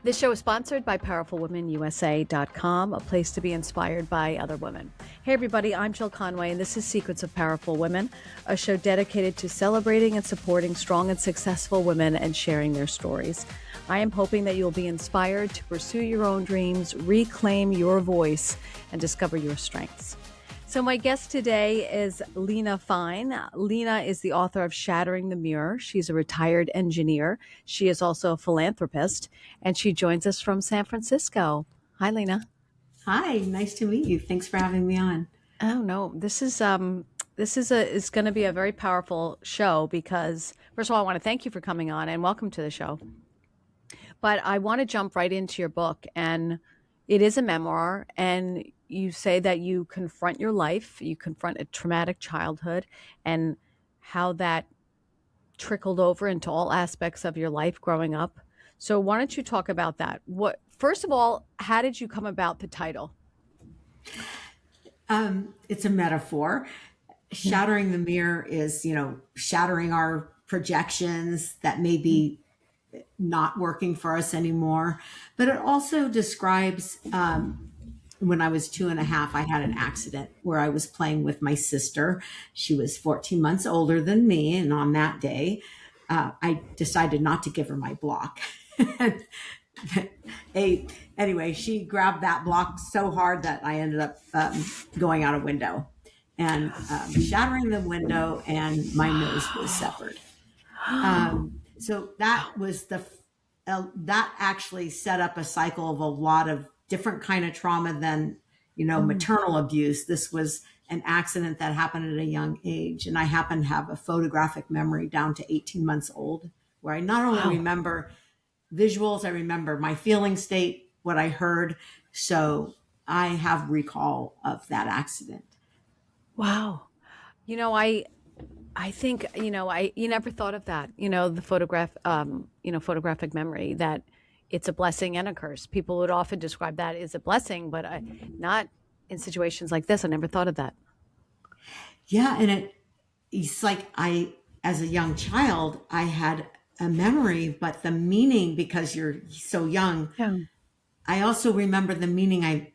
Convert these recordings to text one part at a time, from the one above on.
This show is sponsored by PowerfulWomenUSA.com, a place to be inspired by other women. Hey, everybody, I'm Jill Conway, and this is Secrets of Powerful Women, a show dedicated to celebrating and supporting strong and successful women and sharing their stories. I am hoping that you'll be inspired to pursue your own dreams, reclaim your voice, and discover your strengths. So my guest today is Lena Fein. Lena is the author of Shattering the Mirror. She's a retired engineer. She is also a philanthropist, and she joins us from San Francisco. Hi, Lena. Hi, nice to meet you. Thanks for having me on. Oh no, this is going to be a very powerful show because first of all, I want to thank you for coming on and welcome to the show. But I want to jump right into your book, and it is a memoir, and you say that you confront your life, you confront a traumatic childhood and how that trickled over into all aspects of your life growing up. So why don't you talk about that? First of all, how did you come about the title? It's a metaphor. Shattering the mirror is, shattering our projections that may be not working for us anymore. But it also describes when I was 2.5, I had an accident where I was playing with my sister. She was 14 months older than me. And on that day, I decided not to give her my block. Anyway, she grabbed that block so hard that I ended up going out a window and shattering the window, and my nose was severed. So that was that actually set up a cycle of a lot of different kind of trauma than, maternal abuse. This was an accident that happened at a young age. And I happen to have a photographic memory down to 18 months old, where I not only remember visuals, I remember my feeling state, what I heard. So I have recall of that accident. Wow. I think, you never thought of that, the photographic memory, that it's a blessing and a curse. People would often describe that as a blessing, but not in situations like this. I never thought of that. Yeah. And it's like as a young child, I had a memory, but the meaning, because you're so young, I also remember the meaning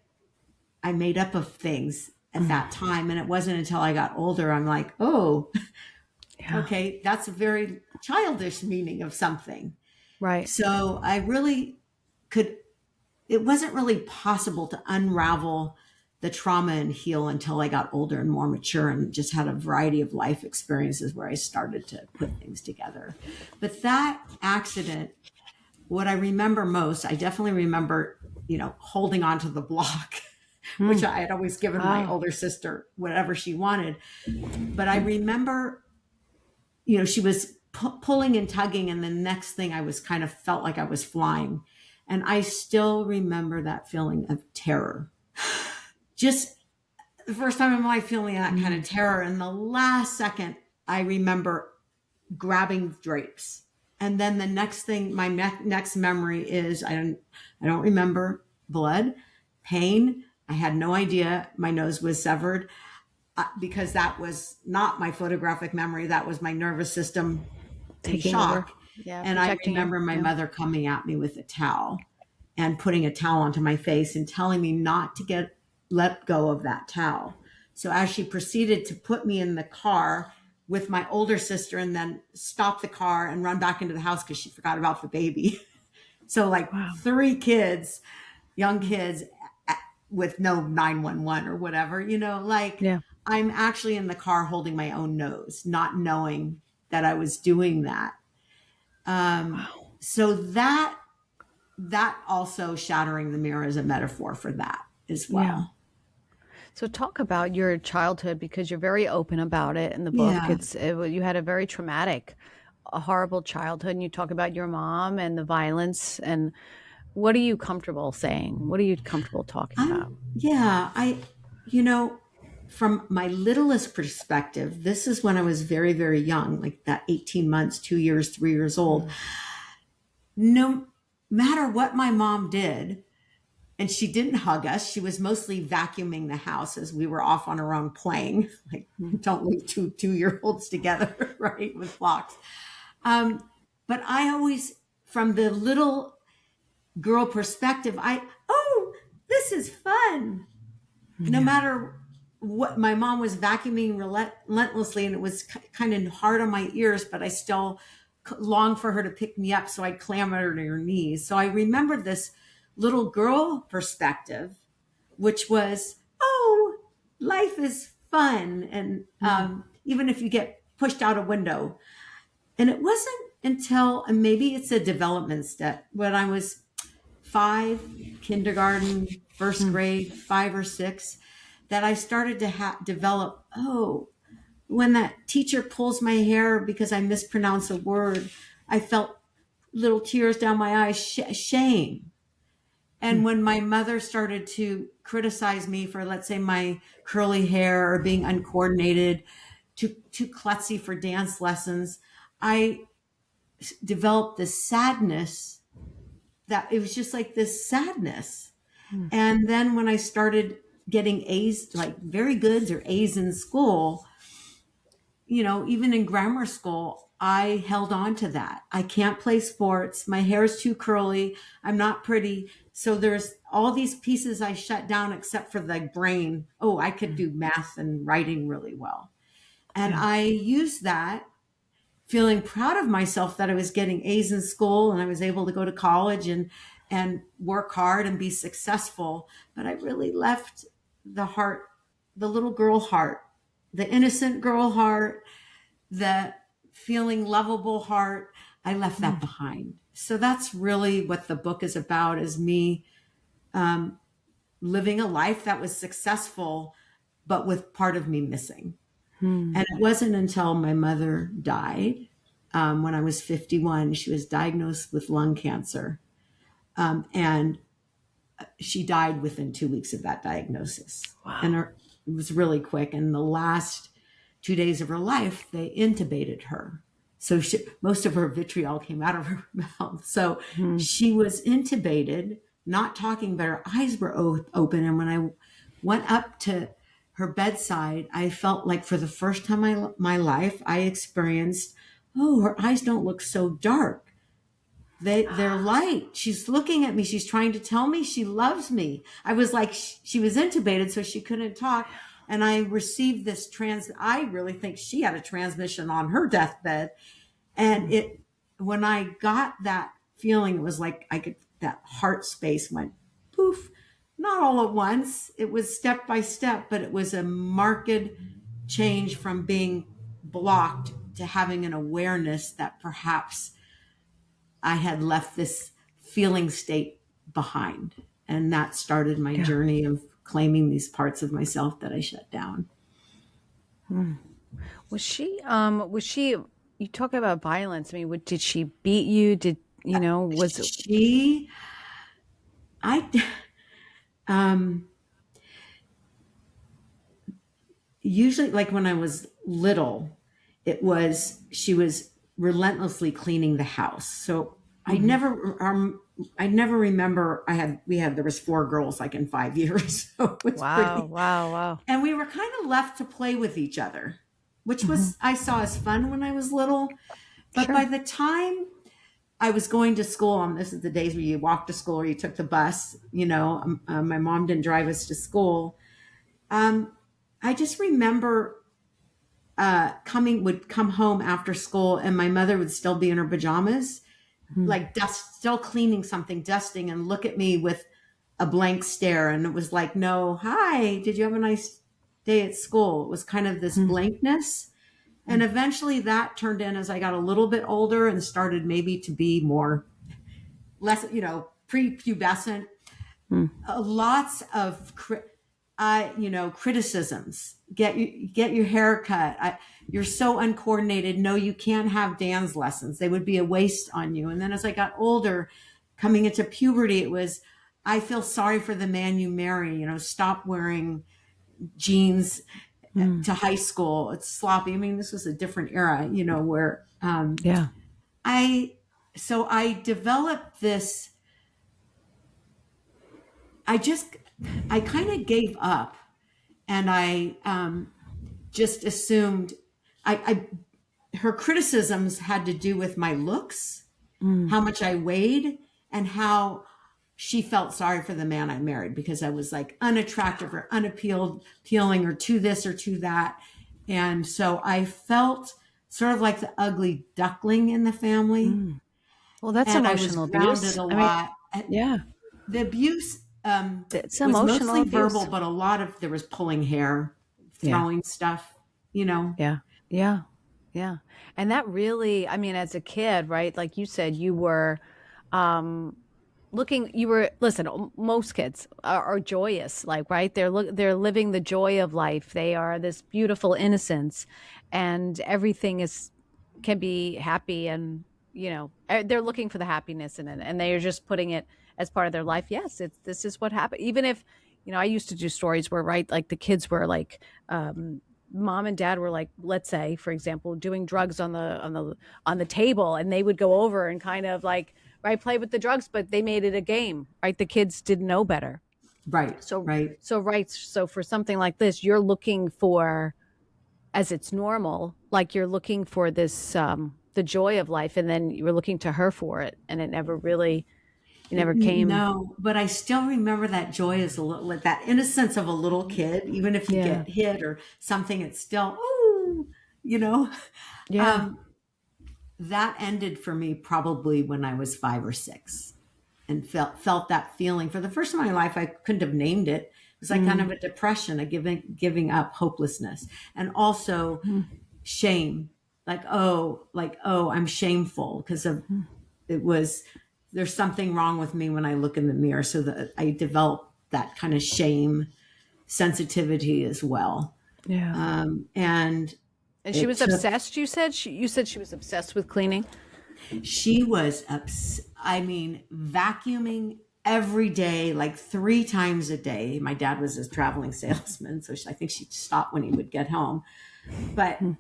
I made up of things at that time. And it wasn't until I got older, I'm like, oh, okay, that's a very childish meaning of something. Right. So I really it wasn't really possible to unravel the trauma and heal until I got older and more mature and just had a variety of life experiences where I started to put things together. But that accident, what I remember most, I definitely remember, holding onto the block, which I had always given my older sister whatever she wanted. But I remember, she was pulling and tugging, and the next thing I was kind of felt like I was flying. And I still remember that feeling of terror. Just the first time in my life feeling that kind of terror. And the last second, I remember grabbing drapes. And then the next thing, my next memory is I don't remember blood, pain. I had no idea my nose was severed because that was not my photographic memory. That was my nervous system in shock. And I remember my mother coming at me with a towel and putting a towel onto my face and telling me not to let go of that towel. So as she proceeded to put me in the car with my older sister and then stop the car and run back into the house because she forgot about the baby. So 3 kids, young kids with no 911 or whatever, I'm actually in the car holding my own nose, not knowing that I was doing that. So that also, shattering the mirror is a metaphor for that as well. Yeah. So talk about your childhood, because you're very open about it in the book. Yeah. You had a very traumatic, a horrible childhood, and you talk about your mom and the violence. And what are you comfortable saying? What are you comfortable talking about? From my littlest perspective, this is when I was very, very young, like that 18 months, 2 years, 3 years old. No matter what my mom did, and she didn't hug us, she was mostly vacuuming the house as we were off on our own playing. Like, don't leave two-year-olds together, right, with blocks. But I always, from the little girl perspective, this is fun. No Yeah. matter what, my mom was vacuuming relentlessly, and it was kind of hard on my ears, but I still longed for her to pick me up. So I clambered to her knees. So I remembered this little girl perspective, which was, oh, life is fun. And even if you get pushed out a window. And it wasn't until, and maybe it's a development step, when I was 5, kindergarten, first grade, 5 or 6, that I started to develop, oh, when that teacher pulls my hair because I mispronounce a word, I felt little tears down my eyes, shame. And when my mother started to criticize me for, let's say, my curly hair or being uncoordinated, too klutzy for dance lessons, I developed this sadness, that it was just like this sadness. And then when I started getting A's, like very goods or A's in school, even in grammar school, I held on to that. I can't play sports. My hair is too curly. I'm not pretty. So there's all these pieces I shut down except for the brain. Oh, I could do math and writing really well. And I used that, feeling proud of myself that I was getting A's in school and I was able to go to college and work hard and be successful. But I really left the heart, the little girl heart, the innocent girl heart, the feeling lovable heart. I left that behind. So that's really what the book is about, is me living a life that was successful, but with part of me missing. And it wasn't until my mother died, when I was 51. She was diagnosed with lung cancer. And she died within 2 weeks of that diagnosis. Wow. And it was really quick. And the last 2 days of her life, they intubated her. So most of her vitriol came out of her mouth. So she was intubated, not talking, but her eyes were open. And when I went up to her bedside, I felt like for the first time in my life, I experienced, oh, her eyes don't look so dark. They're light. She's looking at me. She's trying to tell me she loves me. I was like, she was intubated, so she couldn't talk. And I received this I really think she had a transmission on her deathbed. And when I got that feeling, it was like that heart space went poof, not all at once. It was step by step, but it was a marked change from being blocked to having an awareness that perhaps I had left this feeling state behind. And that started my journey of claiming these parts of myself that I shut down. Was she, you talk about violence. I mean, did she beat you? Was it? She, I, usually, like when I was little, she was relentlessly cleaning the house. So I never remember there was 4 girls like in 5 years. So it was Wow. and we were kind of left to play with each other, which was, I saw as fun when I was little. But by the time I was going to school, this is the days where you walked to school or you took the bus, my mom didn't drive us to school. I just remember would come home after school and my mother would still be in her pajamas, like still cleaning something, dusting, and look at me with a blank stare. And it was like, no, hi, did you have a nice day at school? It was kind of this blankness. And eventually that turned in as I got a little bit older and started maybe to be less, prepubescent. Lots of criticisms. Get your hair cut. You're so uncoordinated. No, you can't have dance lessons. They would be a waste on you. And then as I got older, coming into puberty, it was, I feel sorry for the man you marry. Stop wearing jeans to high school. It's sloppy. I mean, this was a different era, where I developed this. I kind of gave up, and I just assumed her criticisms had to do with my looks, how much I weighed, and how she felt sorry for the man I married because I was like unattractive or unappealing or to this or to that. And so I felt sort of like the ugly duckling in the family. Mm. Well, that's And I was emotional grounded abuse. a I mean, lot. yeah, The abuse it's was emotional mostly verbal, abuse. but a lot of there was pulling hair, Yeah. throwing stuff, you know. Yeah. Yeah. Yeah. And that really, I mean, as a kid, right? Like you said, you were um listen, most kids are joyous, like, right? They're living the joy of life. They are this beautiful innocence, and everything is can be happy, and they're looking for the happiness in it, and they are just putting it as part of their life. Yes, it's this is what happened. Even if, I used to do stories where, right, like the kids were like, mom and dad were like, let's say, for example, doing drugs on the table, and they would go over and kind of like, right, play with the drugs, but they made it a game, right? The kids didn't know better. Right, So right. so for something like this, you're looking for, as it's normal, like you're looking for this, the joy of life, and then you were looking to her for it, and it never came. No, but I still remember that joy as a little, like that innocence of a little kid. Even if you Yeah. get hit or something, it's still, oh, you know. Yeah. Um, that ended for me probably when I was 5 or 6, and felt that feeling for the first time in my life. I couldn't have named it. It was like kind Mm. of a depression, a giving up, hopelessness, and also Mm. shame. Like oh, I'm shameful because of Mm. it was there's something wrong with me when I look in the mirror. So that I developed that kind of shame sensitivity as well. Yeah. And And she it was took obsessed. You said she was obsessed with cleaning. she was I mean, vacuuming every day, like 3 times a day. My dad was a traveling salesman, so I think she stopped when he would get home. But Mm.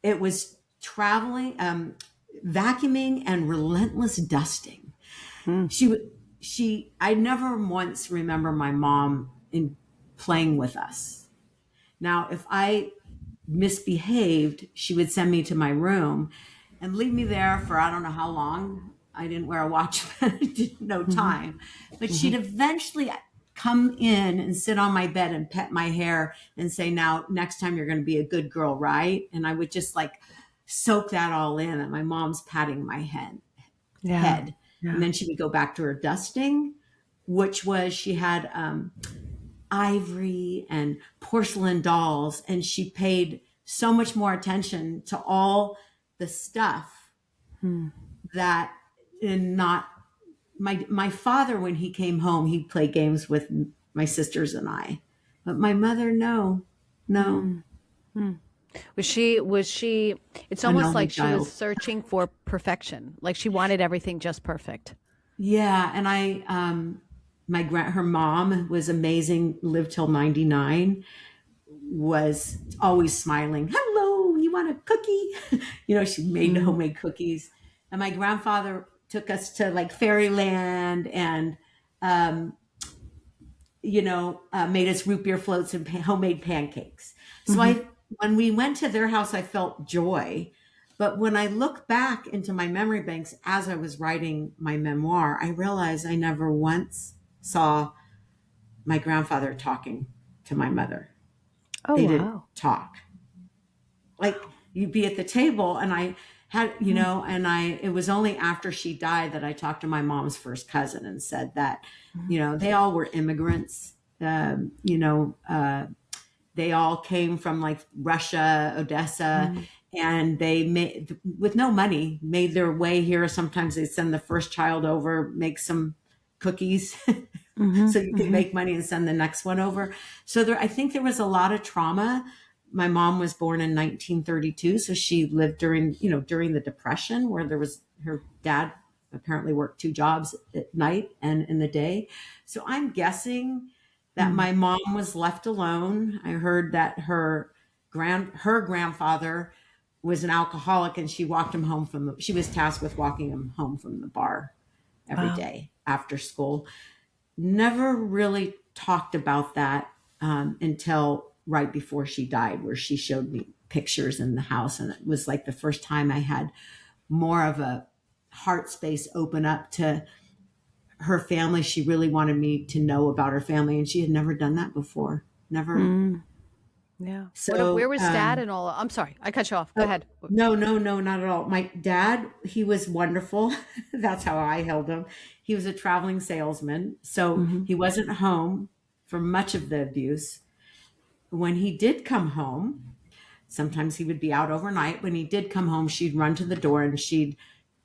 it was traveling, vacuuming, and relentless dusting. Mm. She would she I never once remember my mom in playing with us. Now, if I misbehaved, she would send me to my room and leave me there for I don't know how long. I didn't wear a watch, I didn't know Mm-hmm. time. But she'd Mm-hmm. eventually come in and sit on my bed and pet my hair and say, now, next time you're going to be a good girl, right? And I would just like soak that all in. And my mom's patting my Yeah. head. And Yeah. then she would go back to her dusting, which was she had ivory and porcelain dolls, and she paid so much more attention to all the stuff Mm. that and not my father, when he came home, he'd play games with my sisters and I, but my mother, no. Mm. Mm. Was she it's An almost only like she was child. searching for perfection, like she wanted everything just perfect. Yeah, and I her mom was amazing, lived till 99, was always smiling. Hello, you want a cookie? She made Mm. homemade cookies. And my grandfather took us to like fairyland and, um, made us root beer floats and homemade pancakes. So Hmm. when we went to their house, I felt joy. But when I look back into my memory banks as I was writing my memoir, I realized I never once saw my grandfather talking to my mother. Oh, They didn't wow. talk. Like, you'd be at the table, and I had, Mm. it was only after she died that I talked to my mom's first cousin and said that, Mm. they all were immigrants. They all came from like Russia, Odessa, Mm. and they made, with no money, made their way here. Sometimes they send the first child over, make some cookies Hmm. so you can Hmm. make money and send the next one over. So I think there was a lot of trauma. My mom was born in 1932, so she lived during the Depression, where her dad apparently worked 2 jobs at night and in the day. So I'm guessing that Mm. my mom was left alone. I heard that her grandfather was an alcoholic, and she she was tasked with walking him home from the bar every Wow. day after school. Never really talked about that until right before she died, where she showed me pictures in the house. And it was like the first time I had more of a heart space open up to her family. She really wanted me to know about her family, and she had never done that before. Never. Mm. Yeah. Where So, was dad and all? I'm sorry, I cut you off. Go oh, ahead. no, no, no, not at all. My dad, he was wonderful. That's how I held him. He was a traveling salesman. So Hmm. he wasn't home for much of the abuse. When he did come home, sometimes he would be out overnight. When he did come home, she'd run to the door and she'd,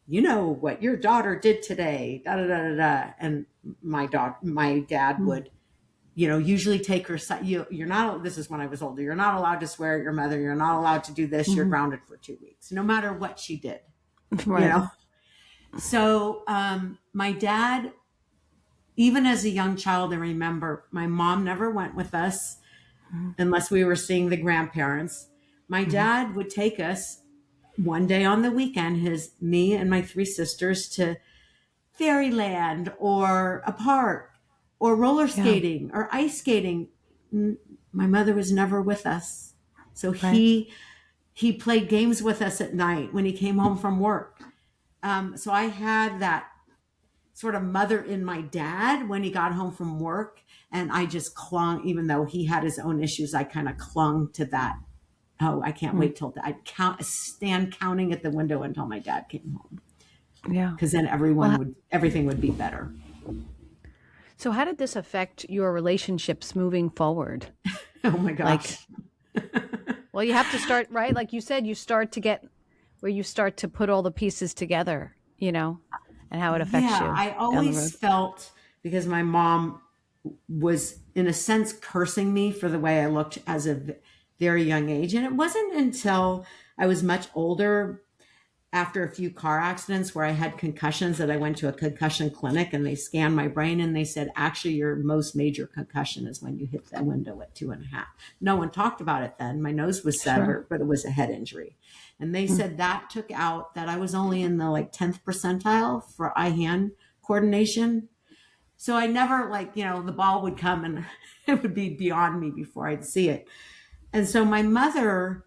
you know what your daughter did today, da da da da da. And my dad would, usually take her. You're not. This is when I was older. You're not allowed to swear at your mother. You're not allowed to do this. You're Hmm. grounded for 2 weeks, no matter what she did. You Right. know. So my dad, even as a young child, I remember my mom never went with us unless we were seeing the grandparents. My Hmm. dad would take us one day on the weekend, me and my three sisters, to fairyland or a park or roller Yeah. skating or ice skating. My mother was never with us. So Right. he played games with us at night when he came home from work. So I had that sort of mother in my dad when he got home from work. And I just clung, even though he had his own issues, I kind of clung to that. Oh, I can't Mm. wait till I'd stand counting at the window until my dad came home. Yeah. Because then Well, everything would be better. so how did this affect your relationships moving forward? Oh my Like, gosh. well, you have to start, right? Like you said, you start to get where you start to put all the pieces together, and how it affects Yeah, you I down the always road. felt, because my mom was in a sense cursing me for the way I looked as a very young age. And it wasn't until I was much older, after a few car accidents where I had concussions, that I went to a concussion clinic and they scanned my brain and they said, actually, your most major concussion is when you hit that window at 2.5. No one talked about it then. My nose was Sure. severed, but it was a head injury. And they Mm. said that took out that I was only in the 10th percentile for eye hand coordination. So I never, the ball would come and it would be beyond me before I'd see it. And so my mother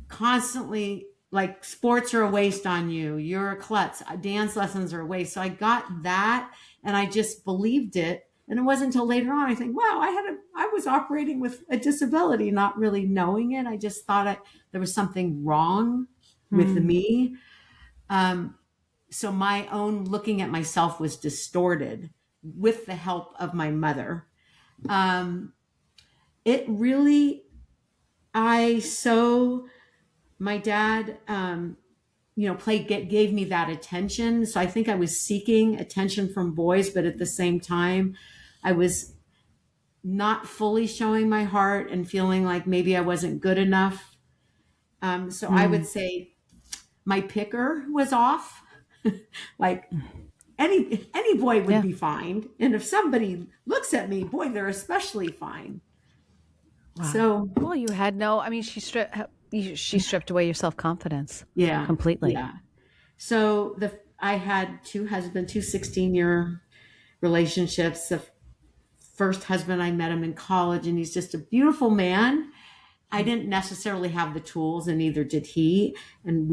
constantly, like, sports are a waste on you. You're a klutz. Dance lessons are a waste. So I got that and I just believed it. And it wasn't until later on I think, wow, I was operating with a disability, not really knowing it. I just thought there was something wrong with Mm. me. So my own looking at myself was distorted with the help of my mother. Um, it really, I so my dad, gave me that attention. So I think I was seeking attention from boys, but at the same time, I was not fully showing my heart and feeling like maybe I wasn't good enough. So I would Mm. say my picker was off. Like any boy would Yeah. be fine, and if somebody looks at me, boy, they're especially fine. Wow. So Well, you had no. I mean, she stripped away your self confidence yeah, completely. yeah. So I had two husbands, two 16-year relationships. The first husband, I met him in college, and he's just a beautiful man. I didn't necessarily have the tools, and neither did he. And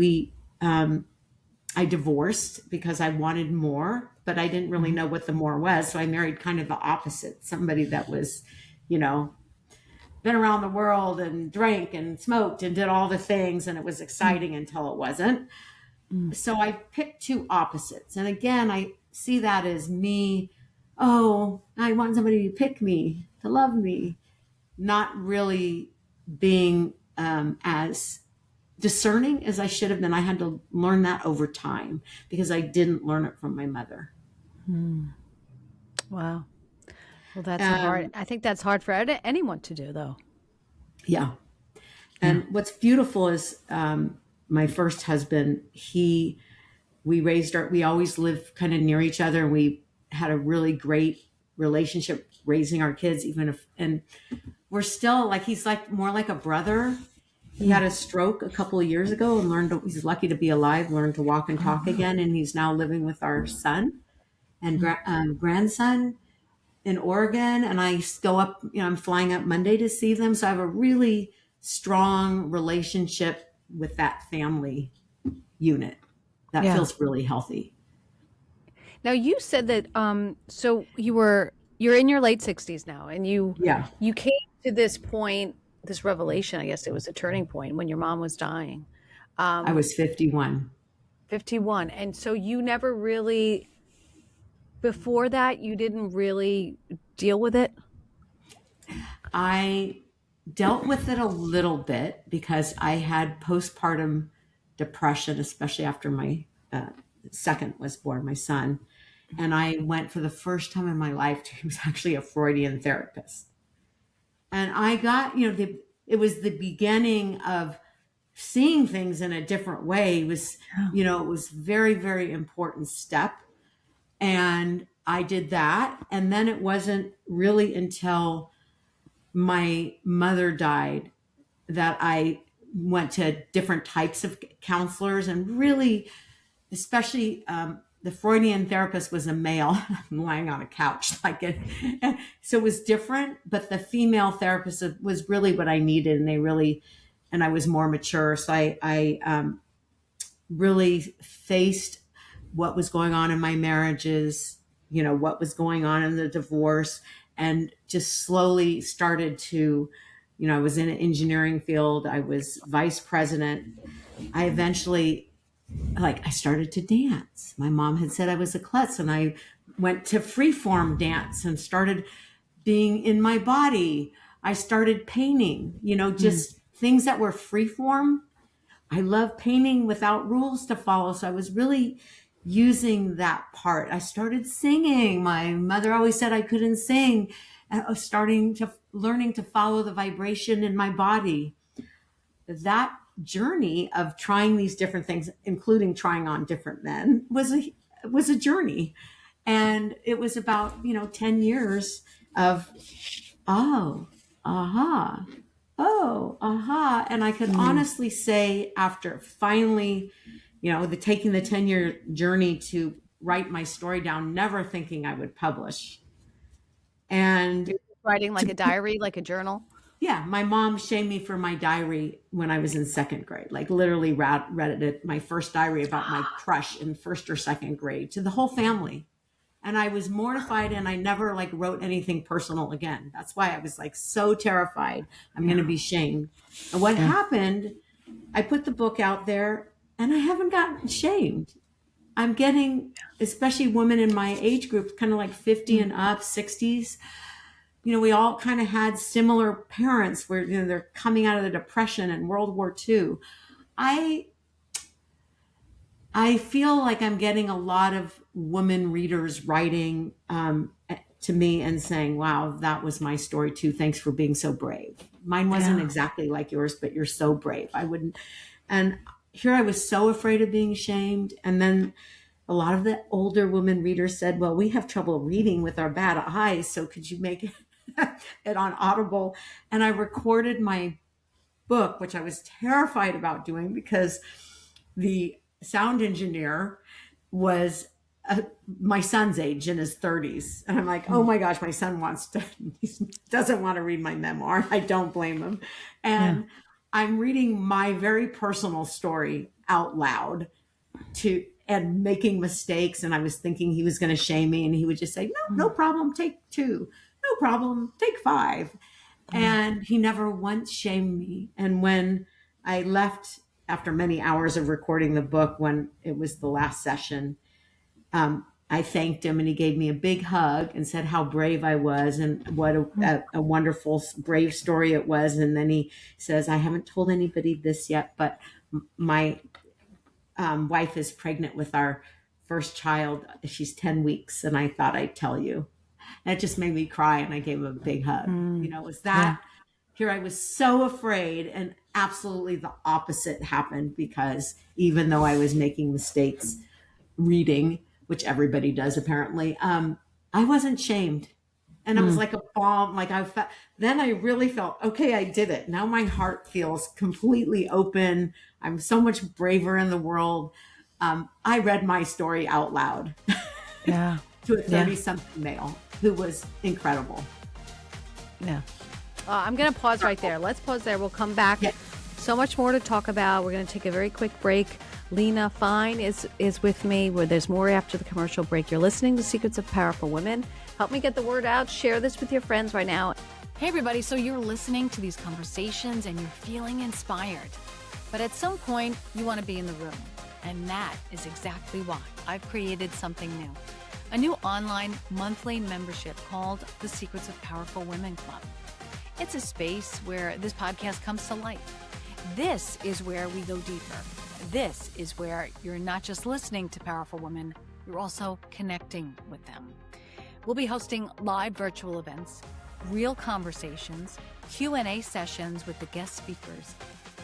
I divorced because I wanted more, but I didn't really Mm-hmm. know what the more was. So I married kind of the opposite, somebody that was, you know, been around the world and drank and smoked and did all the things, and it was exciting until it wasn't. Mm. So I picked two opposites. And again, I see that as me. Oh, I want somebody to pick me, to love me, not really being as discerning as I should have been. I had to learn that over time because I didn't learn it from my mother. Mm. Wow. Well, that's a hard. Um, I think that's hard for anyone to do, though. yeah. Yeah. And what's beautiful is my first husband, we always lived kind of near each other, and we had a really great relationship raising our kids, and we're still like, he's like more like a brother. He Mm. had a stroke a couple of years ago and he's lucky to be alive, learned to walk and Oh, talk wow. again. And he's now living with our son and Mm. grandson in Oregon. And I go up, I'm flying up Monday to see them. So I have a really strong relationship with that family unit that Yeah. feels really healthy. Now you said that so you're in your late 60s now, and Yeah, you came to this point, this revelation, I guess it was a turning point when your mom was dying. I Um was 51. 51. And so you never really, before that, you didn't really deal with it? I dealt with it a little bit because I had postpartum depression, especially after my second was born, my son. And I went for the first time in my life to, he was actually a Freudian therapist. And I got, it was the beginning of seeing things in a different way. It was, it was very, very important step. And I did that. And then it wasn't really until my mother died that I went to different types of counselors, and really, especially the Freudian therapist was a male. I'm lying on a couch, so it was different. But the female therapist was really what I needed, and I was more mature. So I really faced what was going on in my marriages, what was going on in the divorce, and just slowly started to, I was in an engineering field. I was vice president. I eventually, I started to dance. My mom had said I was a klutz, and I went to freeform dance and started being in my body. I started painting, just things that were freeform. I love painting without rules to follow. So I was really using that part. I started singing. My mother always said I couldn't sing. I was learning to follow the vibration in my body. That journey of trying these different things, including trying on different men, was a journey. And it was about, 10 years of, oh, aha, oh, aha. And I could honestly say, after finally, taking the 10-year journey to write my story down, never thinking I would publish. And Writing like a diary, like a journal? yeah, my mom shamed me for my diary when I was in second grade. Like, literally read it, my first diary about my crush in first or second grade, to the whole family. And I was mortified, and I never wrote anything personal again. That's why I was so terrified I'm going to be shamed. And what happened, I put the book out there, and I haven't gotten shamed. I'm getting, especially women in my age group, kind of 50 and up, 60s. We all kind of had similar parents where, they're coming out of the Depression and World War II. I feel like I'm getting a lot of women readers writing to me and saying, wow, that was my story too. Thanks for being so brave. Mine wasn't exactly like yours, but you're so brave. I wouldn't. And here I was so afraid of being shamed. And then a lot of the older women readers said, well, we have trouble reading with our bad eyes. So could you make it on Audible? And I recorded my book, which I was terrified about doing because the sound engineer was my son's age, in his 30s. And I'm like, oh my gosh, my son he doesn't want to read my memoir. I don't blame him. And I'm reading my very personal story out loud and making mistakes. And I was thinking he was going to shame me, and he would just say, no problem, take 2. No problem, take 5. And he never once shamed me. And when I left after many hours of recording the book, when it was the last session, I thanked him, and he gave me a big hug and said how brave I was, and what a wonderful, brave story it was. And then he says, I haven't told anybody this yet, but my wife is pregnant with our first child. She's 10 weeks. And I thought I'd tell you. And it just made me cry. And I gave him a big hug. It was that. Here I was so afraid, and absolutely the opposite happened, because even though I was making mistakes reading, which everybody does apparently, I wasn't shamed. And it was like a balm. Then I really felt, okay, I did it. Now my heart feels completely open. I'm so much braver in the world. I read my story out loud to a 30-something male who was incredible. I'm going to pause right there. Let's pause there. We'll come back. So much more to talk about. We're going to take a very quick break. Lena Fein is with me, where there's more after the commercial break. You're listening to Secrets of Powerful Women. Help me get the word out. Share this with your friends right now. Hey everybody, so you're listening to these conversations and you're feeling inspired. But at some point, you want to be in the room. And that is exactly why I've created something new. A new online monthly membership called the Secrets of Powerful Women Club. It's a space where this podcast comes to life. This is where we go deeper. This is where you're not just listening to powerful women, you're also connecting with them. We'll be hosting live virtual events, real conversations, Q&A sessions with the guest speakers,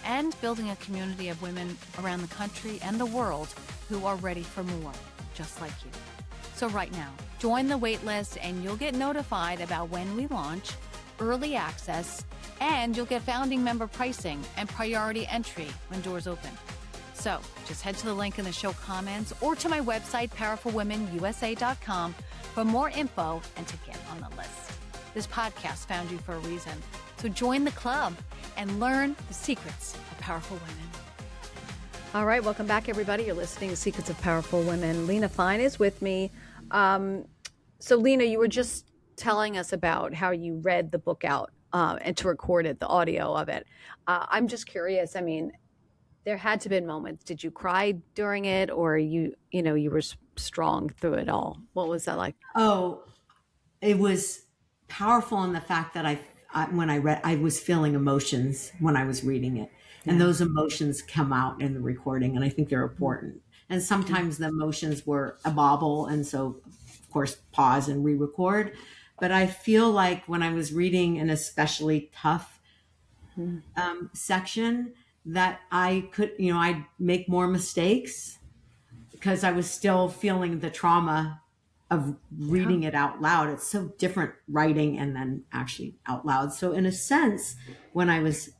and building a community of women around the country and the world who are ready for more, just like you. So right now, join the waitlist and you'll get notified about when we launch, early access, and you'll get founding member pricing and priority entry when doors open. So just head to the link in the show comments or to my website, powerfulwomenusa.com, for more info and to get on the list. This podcast found you for a reason. So join the club and learn the secrets of powerful women. All right, welcome back, everybody. You're listening to Secrets of Powerful Women. Lena Fein is with me. So, Lena, you were just telling us about how you read the book out and to record it, the audio of it. I'm just curious. I mean, there had to have been moments. Did you cry during it, or you were strong through it all? What was that like? Oh, it was powerful in the fact that when I read, I was feeling emotions when I was reading it. And those emotions come out in the recording, and I think they're important. And sometimes the emotions were a bobble, and so, of course, pause and re-record. But I feel like when I was reading an especially tough section, that I could, I'd make more mistakes because I was still feeling the trauma of reading it out loud. It's so different writing and then actually out loud. So in a sense, when I was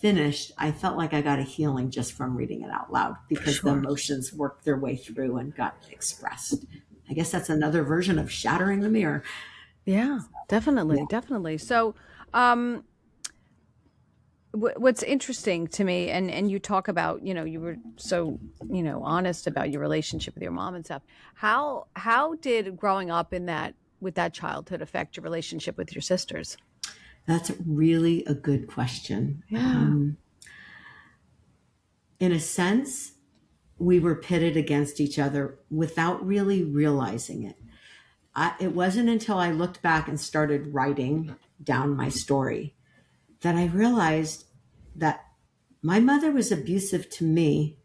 finished, I felt like I got a healing just from reading it out loud because the emotions worked their way through and got expressed. I guess that's another version of Shattering the Mirror. Yeah, definitely. So, what's interesting to me, and you talk about, you were so, honest about your relationship with your mom and stuff. How did growing up with that childhood affect your relationship with your sisters? That's really a good question. Yeah. In a sense, we were pitted against each other without really realizing it. It wasn't until I looked back and started writing down my story that I realized that my mother was abusive to me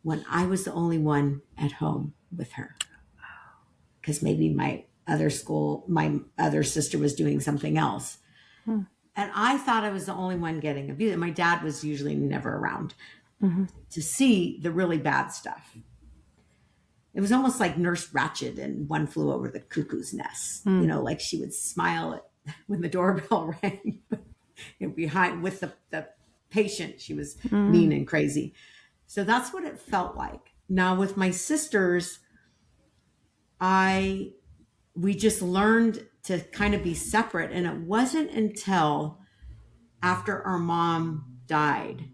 when I was the only one at home with her. Because maybe my other sister was doing something else. And I thought I was the only one getting abused. My dad was usually never around to see the really bad stuff. It was almost like Nurse Ratched in One Flew Over the Cuckoo's Nest. Like she would smile when the doorbell rang. Behind with the patient, she was mean and crazy. So that's what it felt like. Now with my sisters, we just learned to kind of be separate. And it wasn't until after our mom died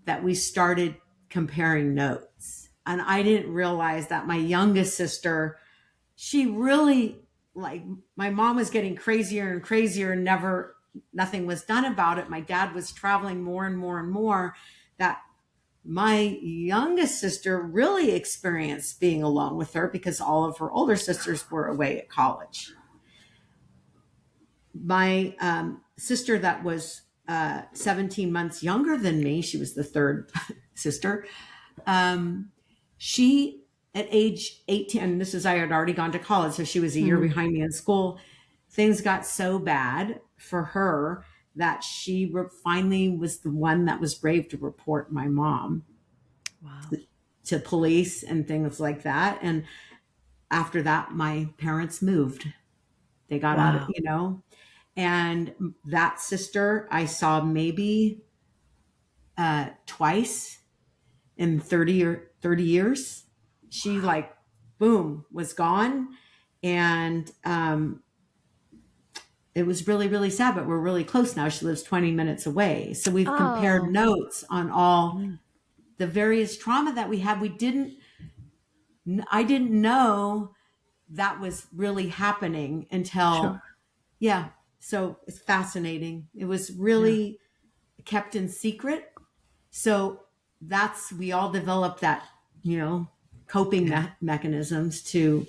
that we started comparing notes. And I didn't realize that my youngest sister, she really, like, my mom was getting crazier and crazier and nothing was done about it. My dad was traveling more and more and more, that my youngest sister really experienced being alone with her because all of her older sisters were away at college. My sister that was 17 months younger than me, she was the third sister. She, at age 18, and I had already gone to college, so she was a year behind me in school. Things got so bad for her that she finally was the one that was brave to report my mom to police and things like that. And after that, my parents moved. They got out of, and that sister I saw maybe twice in 30 years. She boom, was gone. And it was really, really sad, but we're really close now. She lives 20 minutes away. So we've compared Oh. notes on all Mm. the various trauma that we have. I didn't know that was really happening until, Sure. yeah. So it's fascinating. It was Yeah. really kept in secret. So we all developed that, coping mechanisms to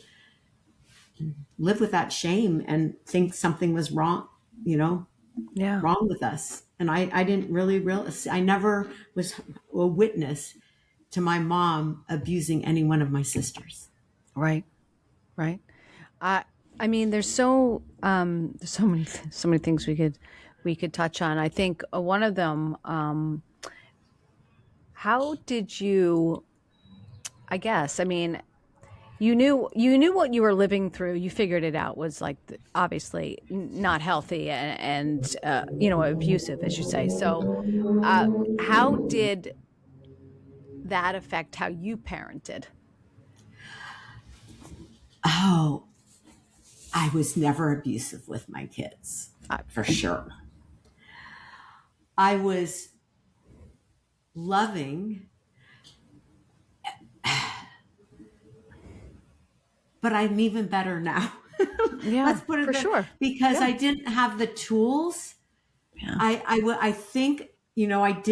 live with that shame and think something was wrong, Yeah. wrong with us. And I didn't really realize, I never was a witness to my mom abusing any one of my sisters. Right. Right. I mean, there's so many things we could touch on. I think one of them, how did you, I guess, I mean, you knew what you were living through. You figured it out was like obviously not healthy and abusive, as you say. So, how did that affect how you parented? Oh, I was never abusive with my kids, for sure. I was loving, but I'm even better now. Yeah, Let's put it for there, sure. because Yeah. I didn't have the tools. Yeah. I think, I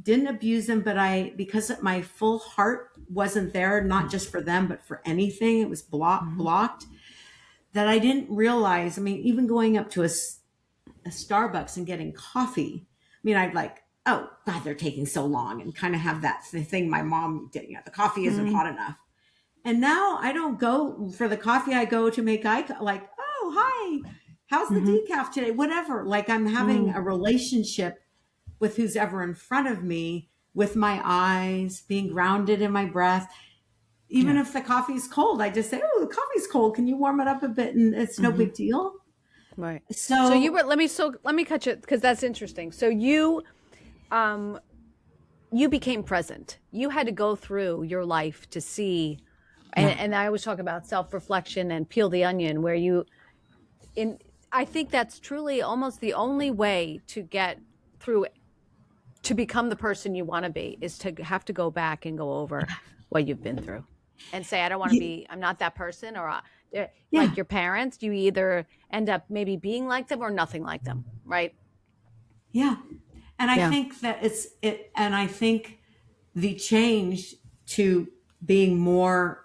didn't abuse them, but because my full heart wasn't there, not just for them, but for anything. It was blocked, that I didn't realize. I mean, even going up to a Starbucks and getting coffee. I mean, I'd like, oh God, they're taking so long, and kind of have that thing my mom did, the coffee isn't hot enough. And now I don't go for the coffee. I go to make like, oh, hi, how's the decaf today? Whatever. Like, I'm having a relationship with who's ever in front of me, with my eyes, being grounded in my breath. Even if the coffee's cold, I just say, oh, the coffee's cold. Can you warm it up a bit? And it's no big deal. Right. So, So you were let me cut you because that's interesting. So you became present. You had to go through your life to see, and I always talk about self-reflection and peel the onion, where I think that's truly almost the only way to get through, to become the person you want to be, is to have to go back and go over what you've been through and say, I don't want to be, I'm not that person, or like your parents, you either end up maybe being like them or nothing like them. Right. yeah. And I Yeah. think that and I think the change to being more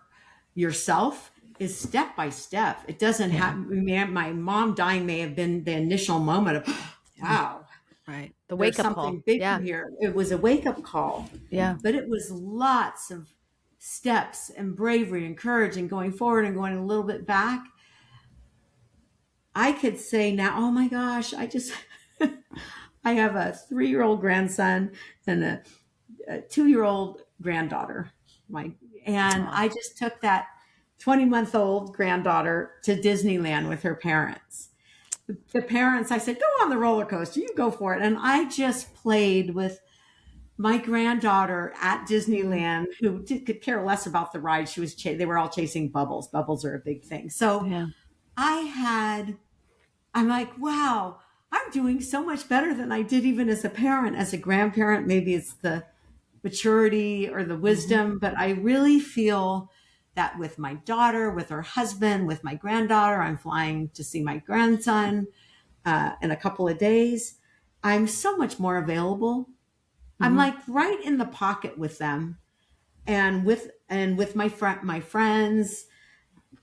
yourself is step by step. It doesn't happen. My mom dying may have been the initial moment of, wow, Right. The there's wake up call. something big Yeah. here. It was a wake up call. Yeah. But it was lots of steps and bravery and courage and going forward and going a little bit back. I could say now, oh my gosh, I have a 3-year-old grandson and a 2-year-old granddaughter. I just took that 20-month-old granddaughter to Disneyland with her parents. The parents, I said, go on the roller coaster, you go for it. And I just played with my granddaughter at Disneyland, who could care less about the ride. They were all chasing bubbles. Bubbles are a big thing. So Yeah. I'm like, wow, I'm doing so much better than I did even as a parent. As a grandparent, maybe it's the maturity or the wisdom, but I really feel that with my daughter, with her husband, with my granddaughter, I'm flying to see my grandson in a couple of days. I'm so much more available. I'm like right in the pocket with them, and with my friends.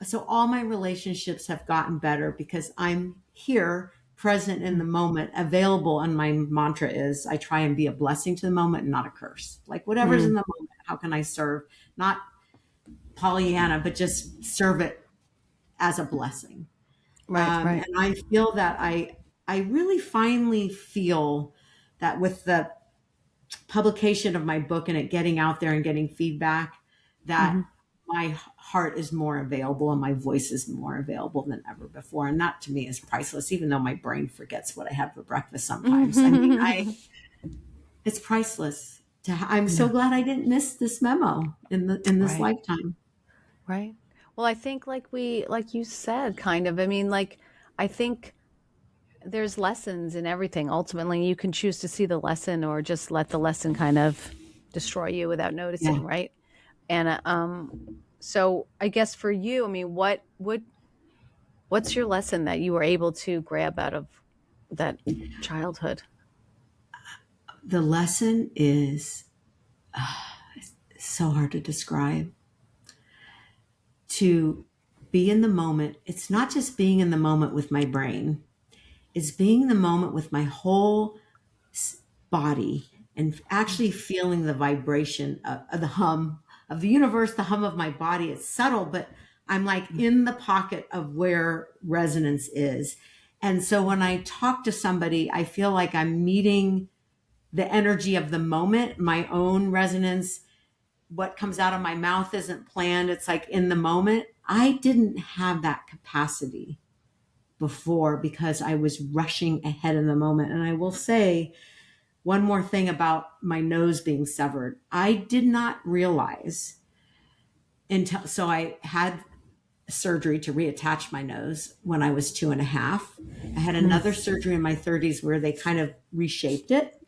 So all my relationships have gotten better because I'm here, present in the moment, available. And my mantra is, I try and be a blessing to the moment and not a curse. Like, whatever's in the moment, how can I serve? Not Pollyanna, but just serve it as a blessing. Right. And I feel that I really finally feel that with the publication of my book and it getting out there and getting feedback, that my heart is more available and my voice is more available than ever before. And that to me is priceless, even though my brain forgets what I had for breakfast sometimes. I mean, it's priceless. I'm so glad I didn't miss this memo in this lifetime. Right. Well, I think like you said, kind of, I mean, like, I think there's lessons in everything. Ultimately, you can choose to see the lesson or just let the lesson kind of destroy you without Yeah. noticing, right? And so I guess for you, I mean, what's your lesson that you were able to grab out of that childhood? The lesson is so hard to describe. To be in the moment. It's not just being in the moment with my brain. It's being in the moment with my whole body and actually feeling the vibration of the hum of the universe, the hum of my body. It's subtle, but I'm like in the pocket of where resonance is. And so when I talk to somebody, I feel like I'm meeting the energy of the moment, my own resonance. What comes out of my mouth isn't planned. It's like in the moment. I didn't have that capacity before because I was rushing ahead in the moment. And I will say one more thing about my nose being severed. I did not realize until, so I had surgery to reattach my nose when I was 2.5. I had another surgery in my 30s where they kind of reshaped it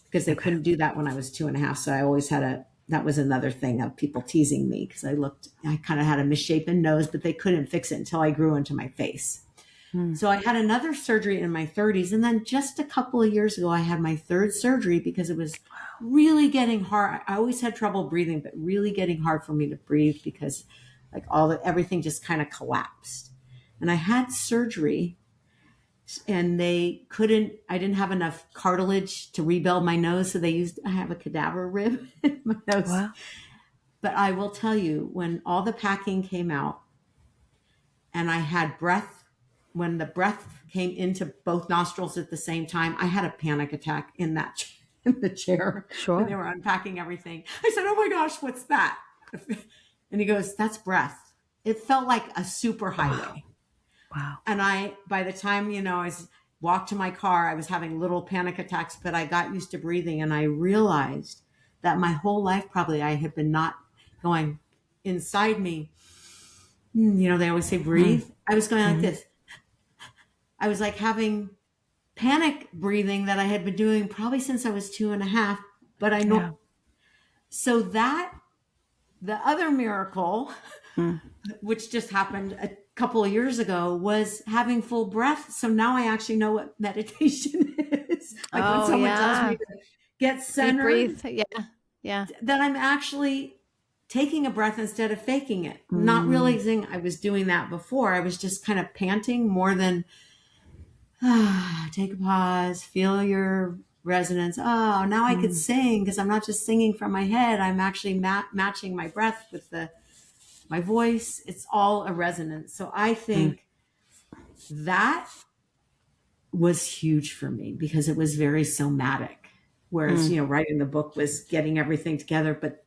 because they couldn't do that when I was 2.5. So I always had that was another thing of people teasing me because I kind of had a misshapen nose, but they couldn't fix it until I grew into my face. So I had another surgery in my 30s. And then just a couple of years ago, I had my third surgery because it was really getting hard. I always had trouble breathing, but really getting hard for me to breathe because like everything just kind of collapsed. And I had surgery and I didn't have enough cartilage to rebuild my nose. So I have a cadaver rib in my nose. Wow. But I will tell you, when all the packing came out and I had breath, when the breath came into both nostrils at the same time, I had a panic attack in the chair. Sure. When they were unpacking everything. I said, "Oh my gosh, what's that?" And he goes, "That's breath." It felt like a super highway. Wow. And by the time, I walked to my car, I was having little panic attacks, but I got used to breathing. And I realized that my whole life, probably I had been not going inside me. They always say breathe. I was going like this. I was like having panic breathing that I had been doing probably since I was 2.5, but I know. Yeah. So the other miracle, which just happened a couple of years ago, was having full breath. So now I actually know what meditation is. Like when someone tells me to get centered, breathe. Yeah. Yeah. that I'm actually taking a breath instead of faking it. Not realizing I was doing that before. I was just kind of panting more than take a pause, feel your resonance. Oh, now I could sing because I'm not just singing from my head. I'm actually matching my breath with my voice. It's all a resonance. So I think that was huge for me because it was very somatic. Whereas, writing the book was getting everything together, but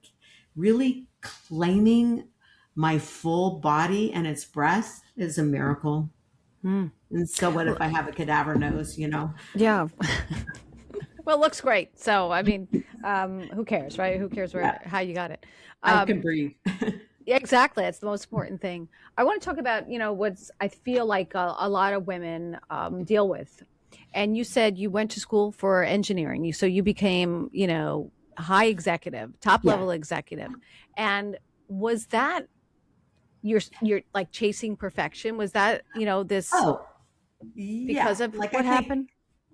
really claiming my full body and its breath is a miracle. And so what if I have a cadaver nose, Yeah. Well, it looks great. So, I mean, who cares, right? Who cares how you got it? I can breathe. Yeah, exactly. That's the most important thing. I want to talk about, what's I feel like a lot of women deal with. And you said you went to school for engineering. So you became, high executive, top level executive. And was that you're like chasing perfection? Was that, this because of like what happened?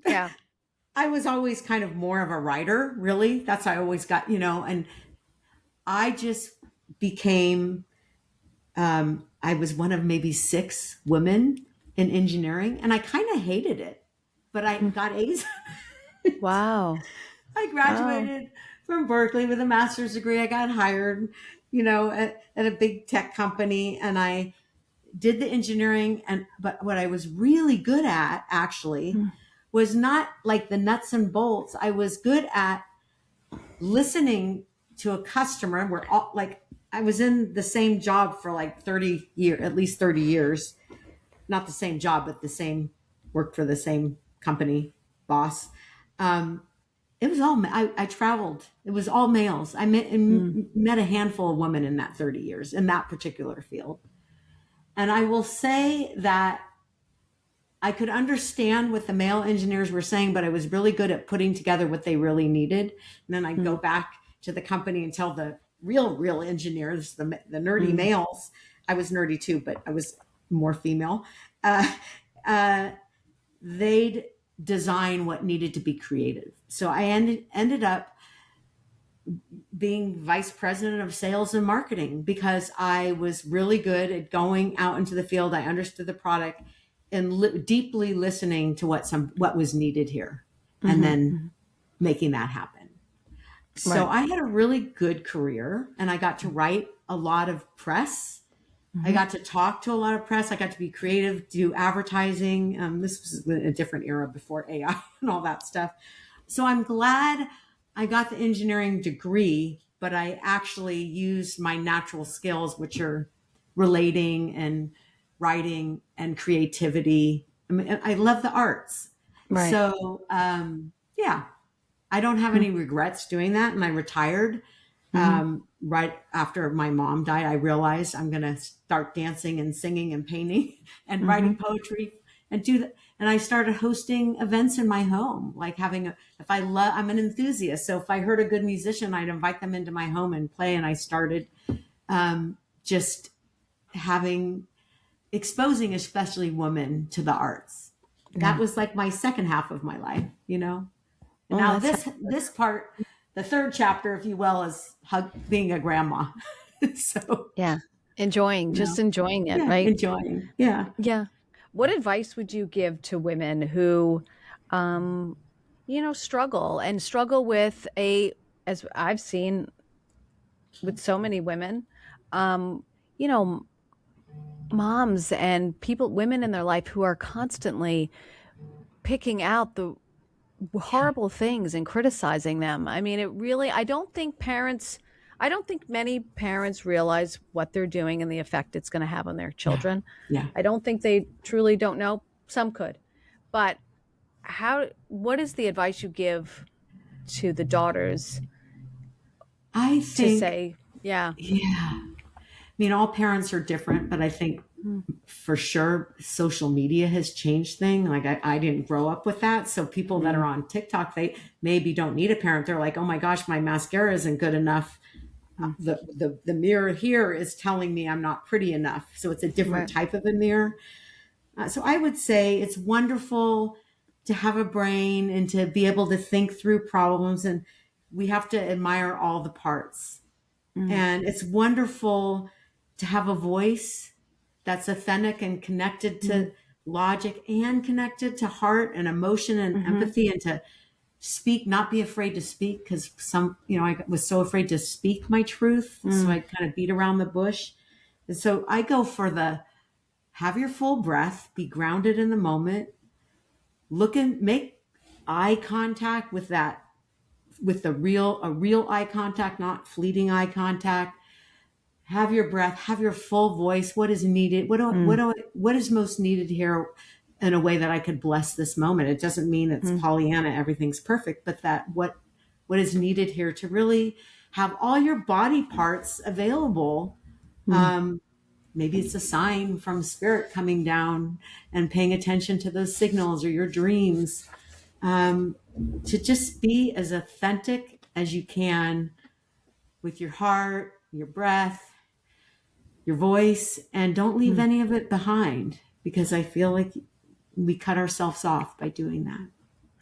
Yeah. I was always kind of more of a writer, really. That's how I always got, and I just became, I was one of maybe 6 women in engineering, and I kind of hated it, but I got A's. Wow. I graduated from Berkeley with a master's degree. I got hired, at a big tech company, and I did the engineering. But what I was really good at actually was not like the nuts and bolts. I was good at listening to a customer. I was in the same job for like 30 years, at least 30 years, not the same job, but worked for the same company boss. It was all, I traveled. It was all males. I met a handful of women in that 30 years in that particular field. And I will say that I could understand what the male engineers were saying, but I was really good at putting together what they really needed. And then I'd go back to the company and tell the real engineers, the nerdy males. I was nerdy too, but I was more female. They'd design what needed to be creative. So I ended up being vice president of sales and marketing because I was really good at going out into the field. I understood the product and deeply listening to what was needed here, and then making that happen. So I had a really good career, and I got to write a lot of press. I got to talk to a lot of press. I got to be creative, do advertising. This was a different era before AI and all that stuff. So I'm glad I got the engineering degree, but I actually used my natural skills, which are relating and writing and creativity. I mean, I love the arts. Right. So, yeah, I don't have any regrets doing that. And I retired right after my mom died. I realized I'm going to start dancing and singing and painting and writing poetry and do that. And I started hosting events in my home, like having I'm an enthusiast. So if I heard a good musician, I'd invite them into my home and play. And I started just exposing especially women to the arts. That was like my second half of my life, you know? And now this part, the third chapter, if you will, is being a grandma. So yeah, enjoying it, yeah, right? Enjoying. Yeah. Yeah. What advice would you give to women who, struggle with as I've seen with so many women, moms and women in their life who are constantly picking out the horrible things and criticizing them. I mean, I don't think many parents realize what they're doing and the effect it's going to have on their children. Yeah. I don't think they truly don't know. Some could. But what is the advice you give to the daughters I think to say, yeah. I mean, all parents are different, but I think for sure social media has changed things. Like I didn't grow up with that. So people that are on TikTok, they maybe don't need a parent. They're like, oh my gosh, my mascara isn't good enough. The mirror here is telling me I'm not pretty enough. So it's a different type of a mirror. So I would say it's wonderful to have a brain and to be able to think through problems. And we have to admire all the parts. And it's wonderful to have a voice that's authentic and connected to logic and connected to heart and emotion and empathy, and to speak, not be afraid to speak, because I was so afraid to speak my truth. So I kind of beat around the bush. And so I go for have your full breath, be grounded in the moment, make eye contact with a real eye contact, not fleeting eye contact. Have your breath, have your full voice. What is needed? What is most needed here in a way that I could bless this moment? It doesn't mean it's Pollyanna, everything's perfect, but that what is needed here to really have all your body parts available. Maybe it's a sign from spirit coming down and paying attention to those signals or your dreams. To just be as authentic as you can with your heart, your breath, your voice, and don't leave any of it behind, because I feel like we cut ourselves off by doing that.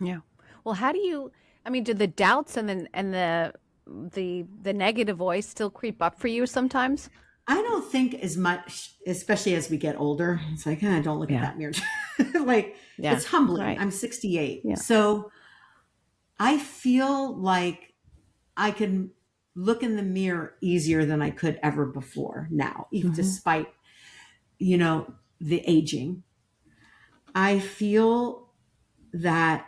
Yeah. Well, do the doubts and the negative voice still creep up for you sometimes? I don't think as much, especially as we get older. It's like, don't look at that mirror. It's humbling. Right. I'm 68. Yeah. So I feel like I can look in the mirror easier than I could ever before now, even despite, the aging. I feel that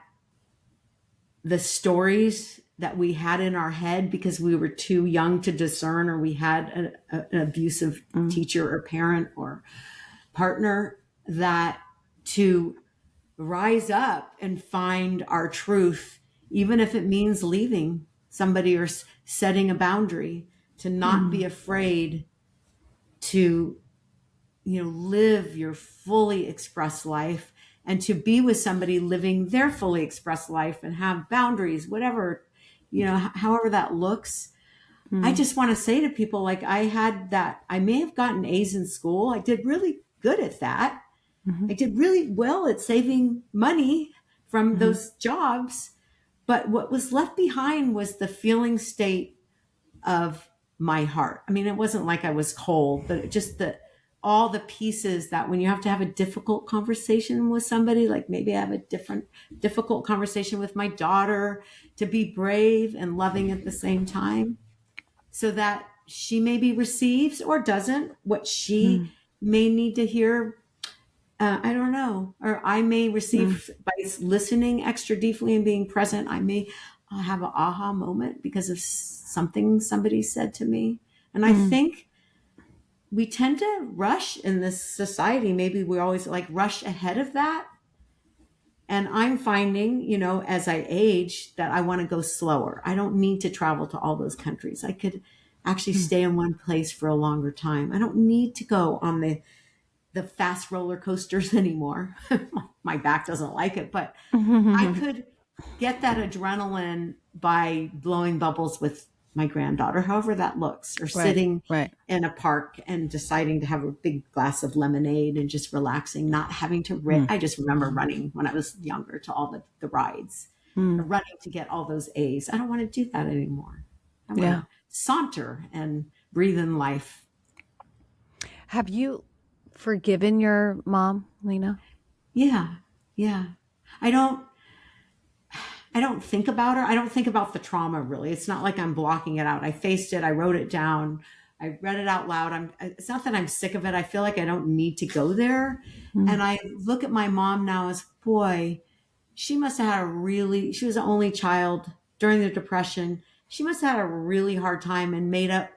the stories that we had in our head because we were too young to discern, or we had an abusive teacher or parent or partner, that to rise up and find our truth, even if it means leaving somebody or setting a boundary, to not be afraid to, live your fully expressed life and to be with somebody living their fully expressed life and have boundaries, whatever, however that looks. I just want to say to people, like, I may have gotten A's in school. I did really good at that. I did really well at saving money from those jobs. But what was left behind was the feeling state of my heart. I mean, it wasn't like I was cold, but just all the pieces that when you have to have a difficult conversation with somebody, like maybe I have a difficult conversation with my daughter, to be brave and loving at the same time, so that she maybe receives or doesn't what she may need to hear. I don't know. Or I may receive by listening extra deeply and being present. I may have an aha moment because of something somebody said to me. And I think we tend to rush in this society. Maybe we always like rush ahead of that. And I'm finding, as I age, that I want to go slower. I don't need to travel to all those countries. I could actually stay in one place for a longer time. I don't need to go on the fast roller coasters anymore. My back doesn't like it, but I could get that adrenaline by blowing bubbles with my granddaughter, however that looks, or sitting in a park and deciding to have a big glass of lemonade and just relaxing, not having to I just remember running when I was younger to all the rides, running to get all those A's. I don't want to do that anymore. I want to saunter and breathe in life. Have you forgiven your mom, Lena? Yeah. I don't think about her. I don't think about the trauma, really. It's not like I'm blocking it out. I faced it. I wrote it down. I read it out loud. It's not that I'm sick of it. I feel like I don't need to go there. And I look at my mom now as, boy, she must have had she was the only child during the Depression. She must have had a really hard time and made up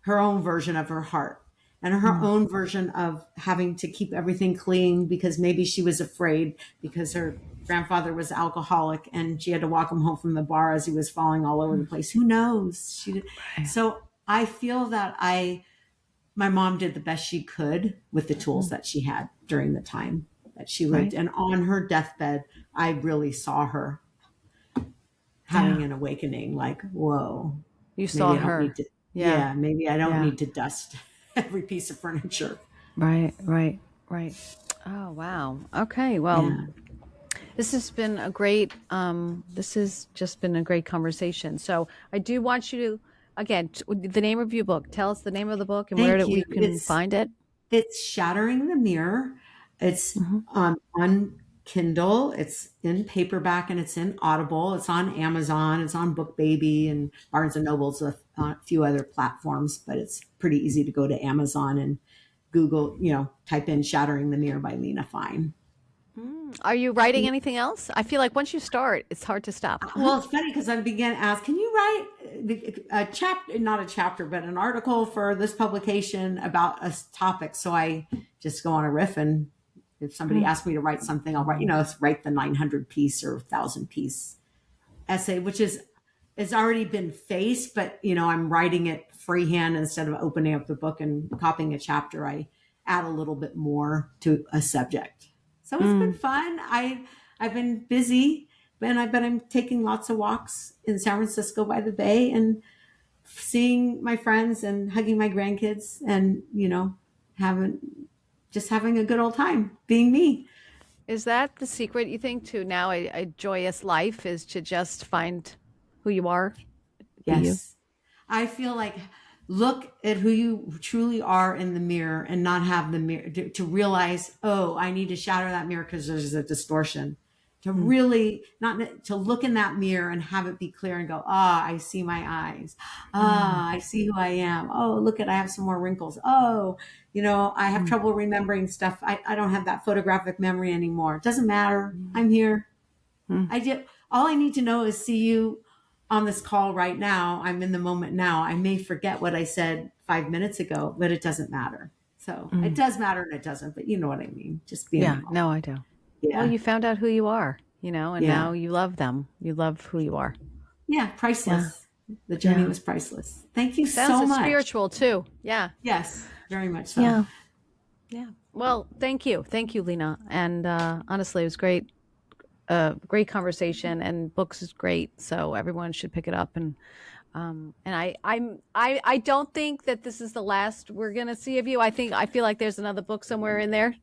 her own version of her heart and her own version of having to keep everything clean, because maybe she was afraid because her grandfather was alcoholic and she had to walk him home from the bar as he was falling all over the place. Who knows? So I feel that my mom did the best she could with the tools that she had during the time that she lived. And on her deathbed, I really saw her having an awakening, like, whoa. You saw her. Maybe I don't need to dust every piece of furniture. Right. Oh, wow. Okay. Well, this has been a great, this has just been a great conversation. So I do want you to, again, the name of your book, tell us the name of the book and where we can find it. It's Shattering the Mirror. It's on Kindle. It's in paperback and it's in Audible. It's on Amazon. It's on BookBaby and Barnes and Noble's, a few other platforms, but it's pretty easy to go to Amazon and Google, type in Shattering the Mirror by Lena Fein. Are you writing anything else? I feel like once you start, it's hard to stop. Well, it's funny because I began to ask, can you write a chapter, not a chapter, but an article for this publication about a topic? So I just go on a riff, and if somebody asks me to write something, I'll write the 900 piece or 1,000 piece essay, which it's already been faced, but I'm writing it freehand instead of opening up the book and copying a chapter. I add a little bit more to a subject. So it's been fun. I've been busy, but I'm taking lots of walks in San Francisco by the bay and seeing my friends and hugging my grandkids and, having a good old time being me. Is that the secret, you think, to now a joyous life, is to just find who you are? Yes. I feel like look at who you truly are in the mirror and not have the mirror to realize, oh, I need to shatter that mirror because there's a distortion. To really not to look in that mirror and have it be clear and go, I see my eyes. I see who I am. Oh, look I have some more wrinkles. Oh, I have trouble remembering stuff. I don't have that photographic memory anymore. It doesn't matter. I'm here. All I need to know is see you on this call right now. I'm in the moment now. I may forget what I said 5 minutes ago, but it doesn't matter. So it does matter and it doesn't, but you know what I mean? Just being no, I do. Yeah. Well, you found out who you are, and now you love them. You love who you are. Yeah. Priceless. Yeah. The journey was priceless. Thank you so much. Spiritual too. Yeah. Yes. Very much so. Yeah. Yeah. Well, thank you. Thank you, Lena. And honestly, it was great. Great conversation, and books is great. So everyone should pick it up. I don't think that this is the last we're going to see of you. I feel like there's another book somewhere in there.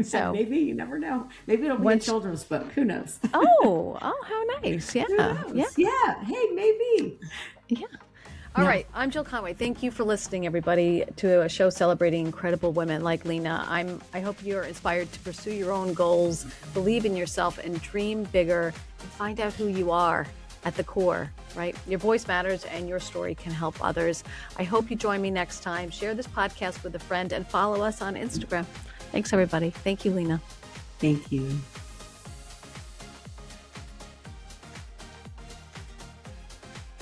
So maybe, you never know. Maybe it'll be a children's book. Who knows? Oh, how nice. Yeah. Who knows? Yeah. Yeah. Hey, maybe. Yeah. All right. I'm Jill Conway. Thank you for listening, everybody, to a show celebrating incredible women like Lena. I hope you're inspired to pursue your own goals, believe in yourself, and dream bigger, and find out who you are at the core, right? Your voice matters, and your story can help others. I hope you join me next time. Share this podcast with a friend and follow us on Instagram. Thanks, everybody. Thank you, Lena. Thank you.